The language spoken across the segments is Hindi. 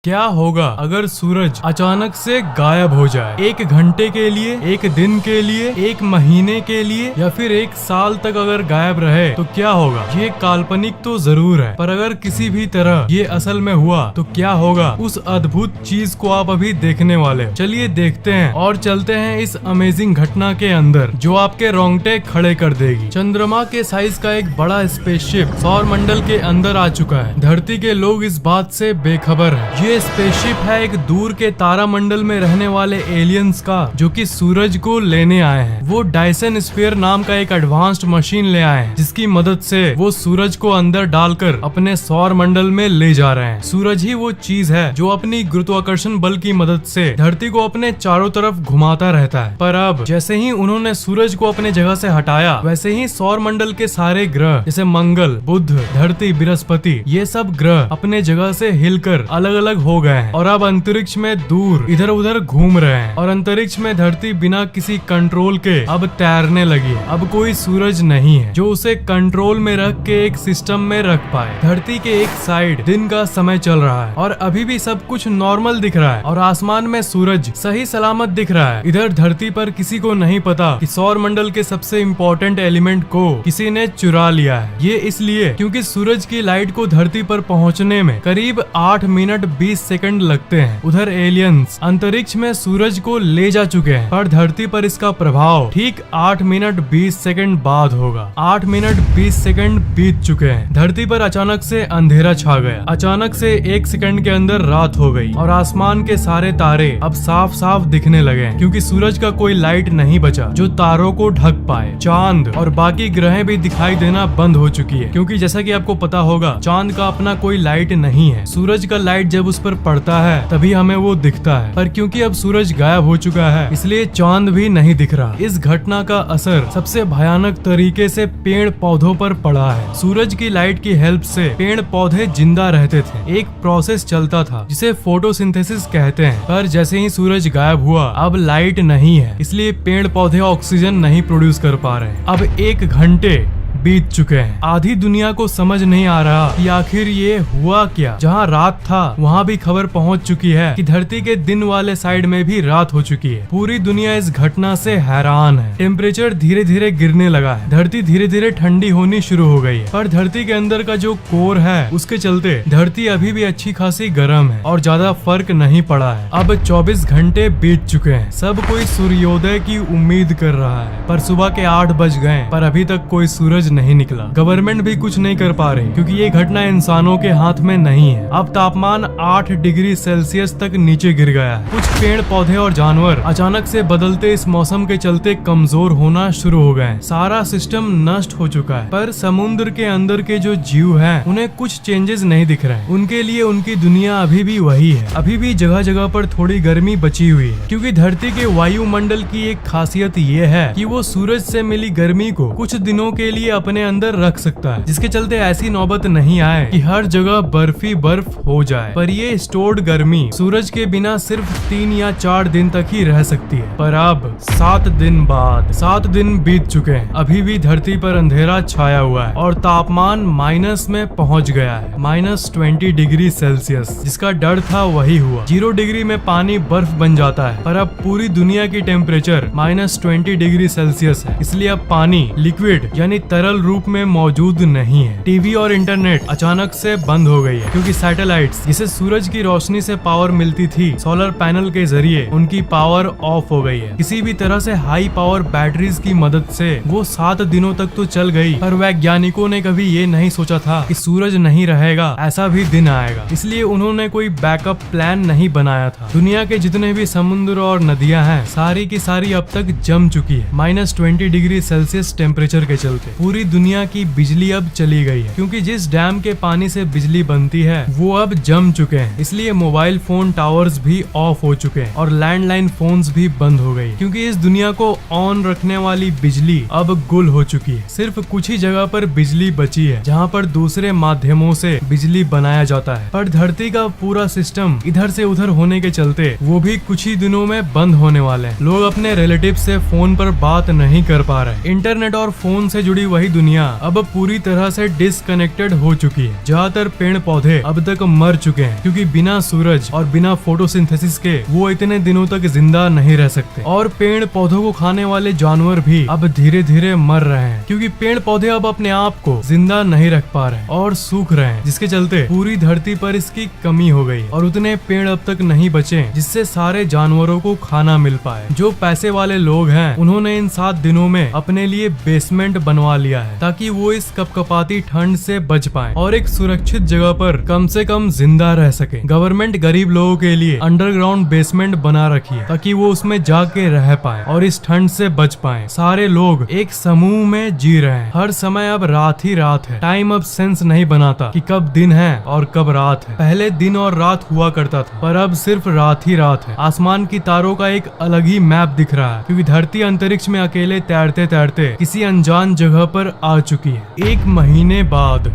क्या होगा अगर सूरज अचानक से गायब हो जाए? एक घंटे के लिए, एक दिन के लिए, एक महीने के लिए या फिर एक साल तक अगर गायब रहे तो क्या होगा? ये काल्पनिक तो जरूर है, पर अगर किसी भी तरह ये असल में हुआ तो क्या होगा? उस अद्भुत चीज को आप अभी देखने वाले हो। चलिए देखते हैं और चलते हैं इस अमेजिंग घटना के अंदर जो आपके रोंगटे खड़े कर देगी। चंद्रमा के साइज का एक बड़ा स्पेसशिप सौर मंडल के अंदर आ चुका है। धरती के लोग इस बात से बेखबर है। ये स्पेसशिप है एक दूर के तारामंडल में रहने वाले एलियंस का, जो कि सूरज को लेने आए हैं। वो डायसन स्फीयर नाम का एक एडवांस्ड मशीन ले आए हैं, जिसकी मदद से वो सूरज को अंदर डालकर अपने सौर मंडल में ले जा रहे हैं। सूरज ही वो चीज है जो अपनी गुरुत्वाकर्षण बल की मदद से धरती को अपने चारों तरफ घुमाता रहता है। पर अब जैसे ही उन्होंने सूरज को अपने जगह से हटाया, वैसे ही सौर मंडल के सारे ग्रह जैसे मंगल, बुध, धरती, बृहस्पति, ये सब ग्रह अपने जगह से हिलकर अलग अलग हो गए हैं और अब अंतरिक्ष में दूर इधर उधर घूम रहे हैं। और अंतरिक्ष में धरती बिना किसी कंट्रोल के अब तैरने लगी है। अब कोई सूरज नहीं है जो उसे कंट्रोल में रख के एक सिस्टम में रख पाए। धरती के एक साइड दिन का समय चल रहा है और अभी भी सब कुछ नॉर्मल दिख रहा है और आसमान में सूरज सही सलामत दिख रहा है। इधर धरती पर किसी को नहीं पता कि सौर मंडल के सबसे इम्पोर्टेंट एलिमेंट को किसी ने चुरा लिया है। ये इसलिए क्योंकि सूरज की लाइट को धरती पर पहुंचने में करीब 8 मिनट 20 सेकंड लगते हैं। उधर एलियंस अंतरिक्ष में सूरज को ले जा चुके हैं, पर धरती पर इसका प्रभाव ठीक 8 मिनट 20 सेकंड बाद होगा। 8 मिनट 20 सेकंड बीत चुके हैं। धरती पर अचानक से अंधेरा छा गया। अचानक से 1 सेकंड के अंदर रात हो गई और आसमान के सारे तारे अब साफ साफ दिखने लगे हैं, क्योंकि सूरज का कोई लाइट नहीं बचा जो तारों को ढक पाए। चांद और बाकी ग्रहें भी दिखाई देना बंद हो चुकी है, क्योंकि जैसा कि आपको पता होगा चांद का अपना कोई लाइट नहीं है। सूरज का लाइट जब उस पर पड़ता है तभी हमें वो दिखता है, पर क्योंकि अब सूरज गायब हो चुका है इसलिए चांद भी नहीं दिख रहा। इस घटना का असर सबसे भयानक तरीके से पेड़ पौधों पर पड़ा है। सूरज की लाइट की हेल्प से पेड़ पौधे जिंदा रहते थे। एक प्रोसेस चलता था जिसे फोटोसिंथेसिस कहते हैं, पर जैसे ही सूरज गायब हुआ अब लाइट नहीं है, इसलिए पेड़ पौधे ऑक्सीजन नहीं प्रोड्यूस कर पा रहे हैं। अब 1 घंटे बीत चुके हैं। आधी दुनिया को समझ नहीं आ रहा कि आखिर ये हुआ क्या। जहाँ रात था वहाँ भी खबर पहुँच चुकी है कि धरती के दिन वाले साइड में भी रात हो चुकी है। पूरी दुनिया इस घटना से हैरान है। टेम्परेचर धीरे धीरे गिरने लगा है। धरती धीरे धीरे ठंडी होनी शुरू हो गई है, पर धरती के अंदर का जो कोर है उसके चलते धरती अभी भी अच्छी खासी गर्म है और ज्यादा फर्क नहीं पड़ा है। अब 24 घंटे बीत चुके हैं। सब कोई सूर्योदय की उम्मीद कर रहा है, पर सुबह के 8 बज गए पर अभी तक कोई सूरज नहीं निकला। गवर्नमेंट भी कुछ नहीं कर पा रही, क्योंकि ये घटना इंसानों के हाथ में नहीं है। अब तापमान 8 डिग्री सेल्सियस तक नीचे गिर गया है। कुछ पेड़ पौधे और जानवर अचानक से बदलते इस मौसम के चलते कमजोर होना शुरू हो गए। सारा सिस्टम नष्ट हो चुका है, पर समुद्र के अंदर के जो जीव हैं उन्हें कुछ चेंजेस नहीं दिख रहे हैं। उनके लिए उनकी दुनिया अभी भी वही है। अभी भी जगह जगह पर थोड़ी गर्मी बची हुई है, क्योंकि धरती के वायुमंडल की एक खासियत ये है कि वो सूरज से मिली गर्मी को कुछ दिनों के लिए अपने अंदर रख सकता है, जिसके चलते ऐसी नौबत नहीं आए कि हर जगह बर्फी बर्फ हो जाए। पर ये स्टोर्ड गर्मी सूरज के बिना सिर्फ 3 या 4 दिन तक ही रह सकती है। पर अब 7 दिन बाद 7 दिन बीत चुके हैं। अभी भी धरती पर अंधेरा छाया हुआ है और तापमान माइनस में पहुंच गया है, -20 डिग्री सेल्सियस। जिसका डर था वही हुआ। 0 डिग्री में पानी बर्फ बन जाता है, पर अब पूरी दुनिया की टेम्परेचर -20 डिग्री सेल्सियस है। इसलिए अब पानी लिक्विड यानी तरल रूप में मौजूद नहीं है। टीवी और इंटरनेट अचानक से बंद हो गई है, क्योंकि सैटेलाइट्स जिसे सूरज की रोशनी से पावर मिलती थी सोलर पैनल के जरिए, उनकी पावर ऑफ हो गई है। किसी भी तरह से हाई पावर बैटरीज की मदद से वो 7 दिनों तक तो चल गई, पर वैज्ञानिकों ने कभी ये नहीं सोचा था कि सूरज नहीं रहेगा, ऐसा भी दिन आएगा। इसलिए उन्होंने कोई बैकअप प्लान नहीं बनाया था। दुनिया के जितने भी समुद्र और नदियां हैं सारी की सारी अब तक जम चुकी है, -20 डिग्री सेल्सियस टेम्परेचर के चलते। पूरी दुनिया की बिजली अब चली गई है, क्योंकि जिस डैम के पानी से बिजली बनती है वो अब जम चुके हैं। इसलिए मोबाइल फोन टावर्स भी ऑफ हो चुके हैं और लैंडलाइन फोन्स भी बंद हो गई, क्योंकि इस दुनिया को ऑन रखने वाली बिजली अब गुल हो चुकी है। सिर्फ कुछ ही जगह पर बिजली बची है जहाँ पर दूसरे माध्यमों से बिजली बनाया जाता है, पर धरती का पूरा सिस्टम इधर से उधर होने के चलते वो भी कुछ ही दिनों में बंद होने वाले हैं। लोग अपने रिलेटिव से फोन पर बात नहीं कर पा रहे। इंटरनेट और फोन से जुड़ी वही दुनिया अब पूरी तरह से डिसकनेक्टेड हो चुकी है। ज्यादातर पेड़ पौधे अब तक मर चुके हैं क्योंकि बिना सूरज और बिना फोटोसिंथेसिस के वो इतने दिनों तक जिंदा नहीं रह सकते। और पेड़ पौधों को खाने वाले जानवर भी अब धीरे धीरे मर रहे हैं क्योंकि पेड़ पौधे अब अपने आप को जिंदा नहीं रख पा रहे हैं और सूख रहे हैं, जिसके चलते पूरी धरती पर इसकी कमी हो गई और उतने पेड़ अब तक नहीं बचे जिससे सारे जानवरों को खाना मिल पाए। जो पैसे वाले लोग हैं उन्होंने इन 7 दिनों में अपने लिए बेसमेंट बनवा लिया है ताकि वो इस कपकपाती ठंड से बच पाए और एक सुरक्षित जगह पर कम से कम जिंदा रह सके। गवर्नमेंट गरीब लोगों के लिए अंडरग्राउंड बेसमेंट बना रखी है ताकि वो उसमें जाके रह पाए और इस ठंड से बच पाए। सारे लोग एक समूह में जी रहे हैं। हर समय अब रात ही रात है। टाइम अब सेंस नहीं बनाता कि कब दिन है और कब रात है। पहले दिन और रात हुआ करता था पर अब सिर्फ रात ही रात है। आसमान की तारों का एक अलग ही मैप दिख रहा है क्योंकि धरती अंतरिक्ष में अकेले तैरते तैरते किसी अनजान जगह पर आ चुकी है। 1 महीने बाद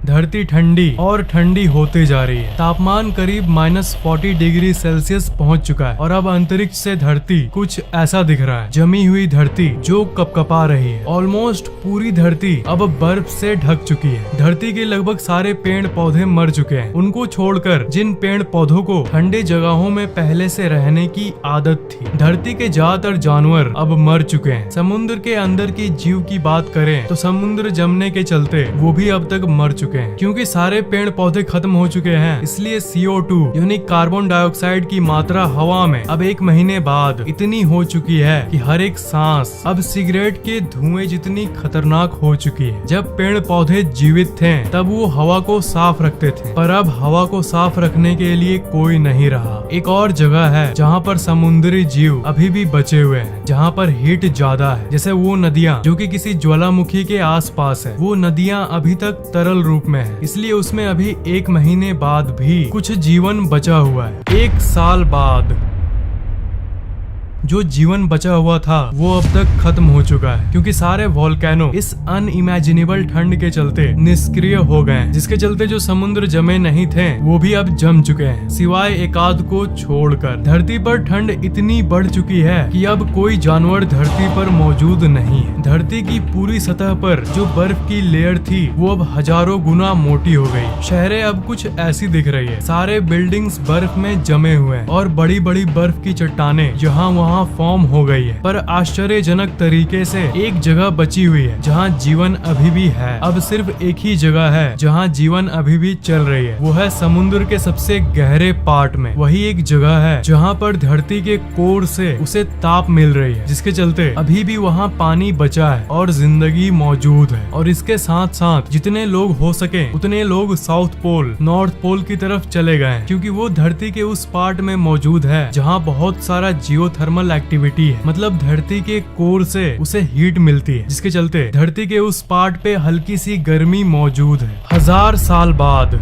धरती ठंडी और ठंडी होते जा रही है। तापमान करीब -40 डिग्री सेल्सियस पहुंच चुका है और अब अंतरिक्ष से धरती कुछ ऐसा दिख रहा है। जमी हुई धरती जो कपकपा रही है। ऑलमोस्ट पूरी धरती अब बर्फ से ढक चुकी है। धरती के लगभग सारे पेड़ पौधे मर चुके हैं। उनको छोड़कर जिन पेड़ पौधों को ठंडी जगहों में पहले से रहने की आदत थी। धरती के ज्यादातर जानवर अब मर चुके हैं। समुद्र के अंदर के जीव की बात करें तो समुद्र जमने के चलते वो भी अब तक मर चुके हैं। क्योंकि सारे पेड़ पौधे खत्म हो चुके हैं इसलिए CO2 यानी कार्बन डाइऑक्साइड की मात्रा हवा में अब 1 महीने बाद इतनी हो चुकी है कि हर एक सांस अब सिगरेट के धुएं जितनी खतरनाक हो चुकी है। जब पेड़ पौधे जीवित थे तब वो हवा को साफ रखते थे पर अब हवा को साफ रखने के लिए कोई नहीं रहा। एक और जगह है जहाँ पर समुद्री जीव अभी भी बचे हुए हैं, जहाँ पर हीट ज्यादा है। जैसे वो नदियाँ जो कि किसी ज्वालामुखी के आसपास है। वो नदियाँ अभी तक तरल रूप में है इसलिए उसमें अभी 1 महीने बाद भी कुछ जीवन बचा हुआ है। 1 साल बाद जो जीवन बचा हुआ था वो अब तक खत्म हो चुका है क्योंकि सारे वोल्केनो इस अनइमेजिनेबल ठंड के चलते निष्क्रिय हो गए हैं, जिसके चलते जो समुद्र जमे नहीं थे वो भी अब जम चुके हैं सिवाय एकाध को छोड़कर। धरती पर ठंड इतनी बढ़ चुकी है कि अब कोई जानवर धरती पर मौजूद नहीं है। धरती की पूरी सतह पर जो बर्फ की लेयर थी वो अब हजारों गुना मोटी हो गई। शहरें अब कुछ ऐसी दिख रही है। सारे बिल्डिंग्स बर्फ में जमे हुए हैं और बड़ी बड़ी बर्फ की चट्टानें यहाँ वहाँ फॉर्म हो गई है। पर आश्चर्यजनक तरीके से एक जगह बची हुई है जहाँ जीवन अभी भी है। अब सिर्फ एक ही जगह है जहाँ जीवन अभी भी चल रही है, वो है समुद्र के सबसे गहरे पार्ट में। वही एक जगह है जहाँ पर धरती के कोर से उसे ताप मिल रही है, जिसके चलते अभी भी वहाँ पानी बचा है और जिंदगी मौजूद है। और इसके साथ साथ जितने लोग हो सके उतने लोग साउथ पोल, नॉर्थ पोल की तरफ चले गए क्योंकि वो धरती के उस पार्ट में मौजूद है जहाँ बहुत सारा जियोथर्मल एक्टिविटी है। मतलब धरती के कोर से उसे हीट मिलती है, जिसके चलते धरती के उस पार्ट पे हल्की सी गर्मी मौजूद है। 1000 साल बाद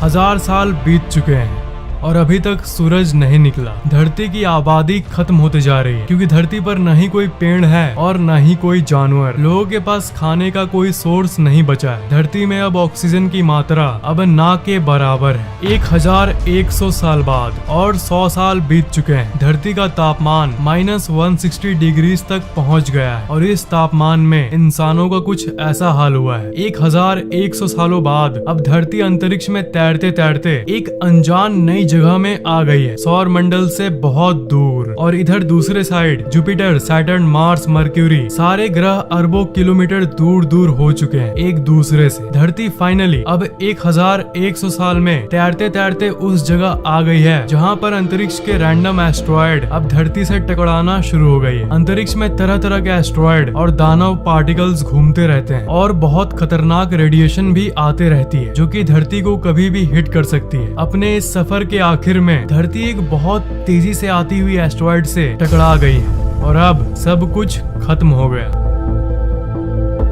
1000 साल बीत चुके हैं और अभी तक सूरज नहीं निकला। धरती की आबादी खत्म होते जा रही है क्योंकि धरती पर न ही कोई पेड़ है और न ही कोई जानवर। लोगों के पास खाने का कोई सोर्स नहीं बचा है। धरती में अब ऑक्सीजन की मात्रा अब ना के बराबर है। 1100 साल बाद और 100 साल बीत चुके हैं। धरती का तापमान -160 डिग्री तक पहुंच गया है और इस तापमान में इंसानों का कुछ ऐसा हाल हुआ है। 1100 सालों बाद अब धरती अंतरिक्ष में तैरते तैरते एक अनजान नई जगह में आ गई है, सौर मंडल से बहुत दूर। और इधर दूसरे side Jupiter, Saturn, Mars, mercury सारे ग्रह अरबों किलोमीटर दूर दूर हो चुके हैं एक दूसरे से। धरती फाइनली अब 1100 साल में तैरते तैरते उस जगह आ गई है जहाँ पर अंतरिक्ष के रैंडम एस्ट्रॉयड अब धरती से टकराना शुरू हो गई है। अंतरिक्ष में तरह तरह के एस्ट्रॉयड और दानव पार्टिकल्स घूमते रहते हैं और बहुत खतरनाक रेडिएशन भी आते रहती है जो कि धरती को कभी भी हिट कर सकती है। अपने इस सफर के आखिर में धरती एक बहुत तेजी से आती हुई एस्ट्रॉयड से टकरा गई है और अब सब कुछ खत्म हो गया।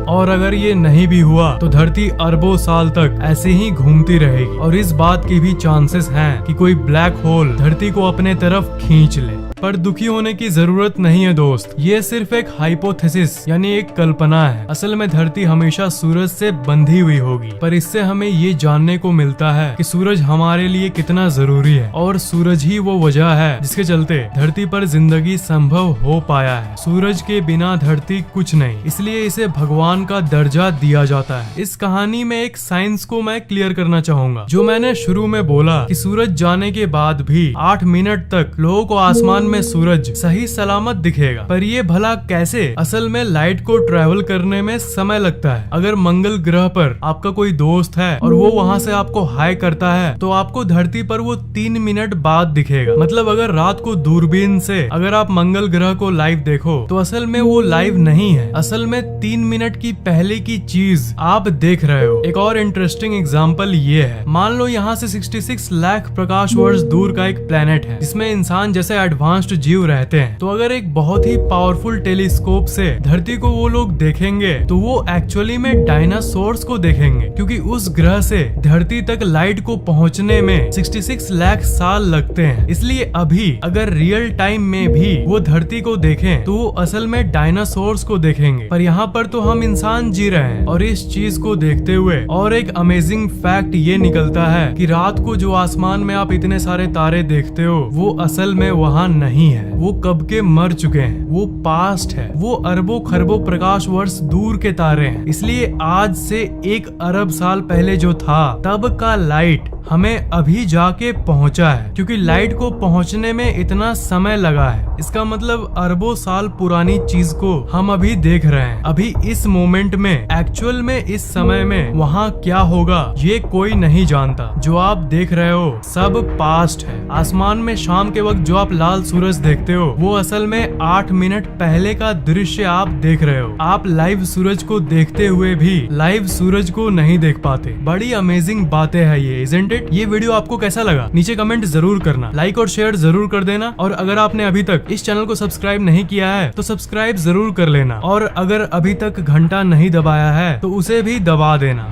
और अगर ये नहीं भी हुआ तो धरती अरबों साल तक ऐसे ही घूमती रहेगी और इस बात की भी चांसेस हैं कि कोई ब्लैक होल धरती को अपने तरफ खींच ले। पर दुखी होने की जरूरत नहीं है दोस्त, ये सिर्फ एक हाइपोथेसिस यानी एक कल्पना है। असल में धरती हमेशा सूरज से बंधी हुई होगी, पर इससे हमें ये जानने को मिलता है कि सूरज हमारे लिए कितना जरूरी है और सूरज ही वो वजह है जिसके चलते धरती पर जिंदगी संभव हो पाया है। सूरज के बिना धरती कुछ नहीं, इसलिए इसे भगवान का दर्जा दिया जाता है। इस कहानी में एक साइंस को मैं क्लियर करना चाहूंगा। जो मैंने शुरू में बोला कि सूरज जाने के बाद भी 8 मिनट तक लोगों को आसमान में सूरज सही सलामत दिखेगा, पर ये भला कैसे? असल में लाइट को ट्रेवल करने में समय लगता है। अगर मंगल ग्रह पर आपका कोई दोस्त है और वो वहाँ से आपको हाय करता है तो आपको धरती पर वो 3 मिनट बाद दिखेगा। मतलब अगर रात को दूरबीन से अगर आप मंगल ग्रह को लाइव देखो तो असल में वो लाइव नहीं है, असल में 3 मिनट की पहले की चीज आप देख रहे हो। एक और इंटरेस्टिंग एग्जांपल ये है, मान लो यहाँ से 66 लाख प्रकाश वर्ष दूर का एक प्लेनेट है जिसमें इंसान जैसे एडवांस्ड जीव रहते हैं। तो अगर एक बहुत ही पावरफुल टेलीस्कोप से धरती को वो लोग देखेंगे तो वो एक्चुअली में डायनासोर्स को देखेंगे, क्योंकि उस ग्रह से धरती तक लाइट को पहुंचने में 66 लाख साल लगते हैं। इसलिए अभी अगर रियल टाइम में भी वो धरती को देखें तो वो असल में डायनासोर्स को देखेंगे, पर यहाँ पर तो हम इंसान जी रहे हैं। और इस चीज को देखते हुए और एक अमेजिंग फैक्ट ये निकलता है कि रात को जो आसमान में आप इतने सारे तारे देखते हो वो असल में वहाँ नहीं है, वो कब के मर चुके हैं, वो पास्ट है, वो अरबों खरबों प्रकाश वर्ष दूर के तारे हैं। इसलिए आज से 1 अरब साल पहले जो था तब का लाइट हमें अभी जाके पहुंचा है, क्योंकि लाइट को पहुंचने में इतना समय लगा है। इसका मतलब अरबों साल पुरानी चीज को हम अभी देख रहे हैं। अभी इस मोमेंट में एक्चुअल में इस समय में वहाँ क्या होगा ये कोई नहीं जानता। जो आप देख रहे हो सब पास्ट है। आसमान में शाम के वक्त जो आप लाल सूरज देखते हो वो असल में 8 मिनट पहले का दृश्य आप देख रहे हो। आप लाइव सूरज को देखते हुए भी लाइव सूरज को नहीं देख पाते। बड़ी अमेजिंग बातें हैं ये, इज़न्ट इट? ये वीडियो आपको कैसा लगा नीचे कमेंट जरूर करना, लाइक और शेयर जरूर कर देना। और अगर आपने अभी तक इस चैनल को सब्सक्राइब नहीं किया है तो सब्सक्राइब जरूर कर लेना, और अगर अभी तक घंटा नहीं दबाया है तो उसे भी दबा देना।